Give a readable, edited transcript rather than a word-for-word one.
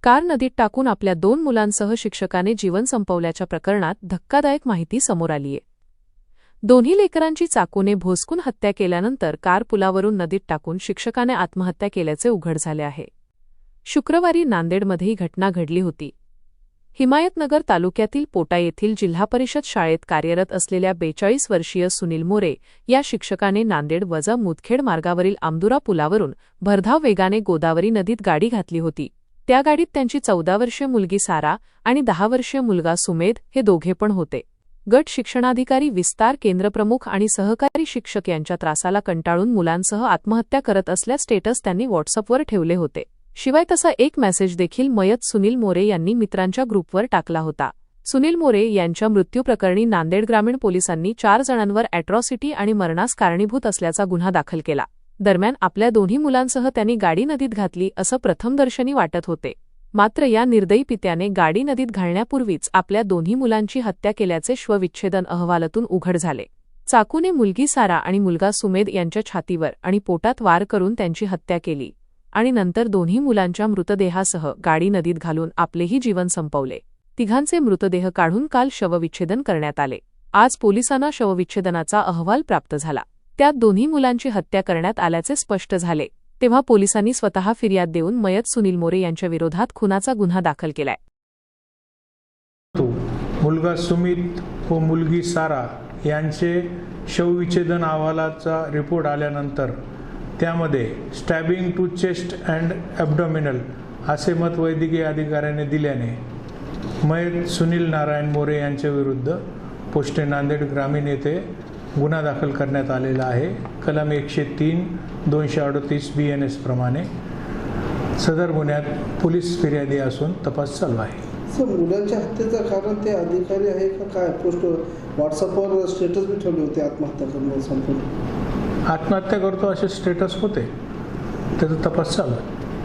Car नदीत टाकून आपल्या 2 मुलांसह शिक्षकाने जीवन संपवल्याच्या प्रकरणात धक्कादायक माहिती समोर आलीय। दोन्ही लेकरांची चाकूने भोसकून हत्या केल्यानंतर कार पुलावरून नदीत टाकून शिक्षकाने आत्महत्या केल्याचे उघड झाले आहे। शुक्रवारी नांदेडमध्ये ही घटना घडली होती। हिमायतनगर तालुक्यातील पोटा येथील जिल्हा परिषद शाळेत कार्यरत असलेल्या 42 वर्षीय सुनील मोरे या शिक्षकाने नांदेड वजा मुदखेड मार्गावरील आमदुरा पुलावरून भरधाव वेगाने गोदावरी नदीत गाडी घातली होती। त्या गाडीत त्यांची 14 वर्षीय मुलगी सारा आणि 10 वर्षीय मुलगा सुमेध हे दोघे पण होते। गट शिक्षणाधिकारी, विस्तार केंद्रप्रमुख आणि सहकारी शिक्षक यांच्या त्रासाला कंटाळून मुलांसह आत्महत्या करत असल्याचे स्टेटस त्यांनी व्हॉट्सअपवर ठेवले होते। शिवाय तसा एक मेसेज देखील मयत सुनील मोरे यांनी मित्रांच्या ग्रुपवर टाकला होता। सुनील मोरे यांच्या मृत्यूप्रकरणी नांदेड ग्रामीण पोलिसांनी 4 जणांवर अॅट्रॉसिटी आणि मरणास कारणीभूत असल्याचा गुन्हा दाखल केला। दरम्यान आपल्या दोन्ही मुलांसह त्यांनी गाडी नदीत घातली असं प्रथमदर्शनी वाटत होते। मात्र या निर्दयी पित्याने गाडी नदीत घालण्यापूर्वीच आपल्या दोन्ही मुलांची हत्या केल्याचे शवविच्छेदन अहवालातून उघड झाले। चाकूने मुलगी सारा आणि मुलगा सुमेध यांच्या छातीवर आणि पोटात वार करून त्यांची हत्या केली आणि नंतर दोन्ही मुलांच्या मृतदेहासह गाडी नदीत घालून आपलेही जीवन संपवले। तिघांचे मृतदेह काढून काल शवविच्छेदन करण्यात आले। आज पोलिसांना शवविच्छेदनाचा अहवाल प्राप्त झाला। त्यात दोन्ही मुलांची हत्या करण्यात आल्याचे स्पष्ट झाले। तेव्हा पोलिसांनी स्वतः फिर्याद देऊन मयत सुनील मोरे यांच्या विरोधात खुनाचा गुन्हा दाखल केलाय। मुलगा सुमित व मुलगी सारा यांचे शवविच्छेदन अहवालाचा रिपोर्ट आल्यानंतर त्यामध्ये स्टॅबिंग टू चेस्ट अँड ॲब्डॉमिनल असे मत वैद्यकीय अधिकाऱ्याने दिल्याने मयत सुनील नारायण मोरे यांच्या विरुद्ध पोस्टे नांदेड ग्रामीण येथे गुन्हा दाखल करण्यात आलेला आहे। कलम 103 238 BNS प्रमाणे सदर गुन्ह्यात पोलीस फिर्यादी असून तपास चालू आहे। सर, मुलांच्या हत्येचं कारण ते अधिकारी आहे का काय? पोस्ट व्हॉट्सअपवर स्टेटस भी ठेवले होते आत्महत्या करण्याचं, संपूर्ण आत्महत्या करतो असे स्टेटस होते, त्याचा तपास चालू आहे।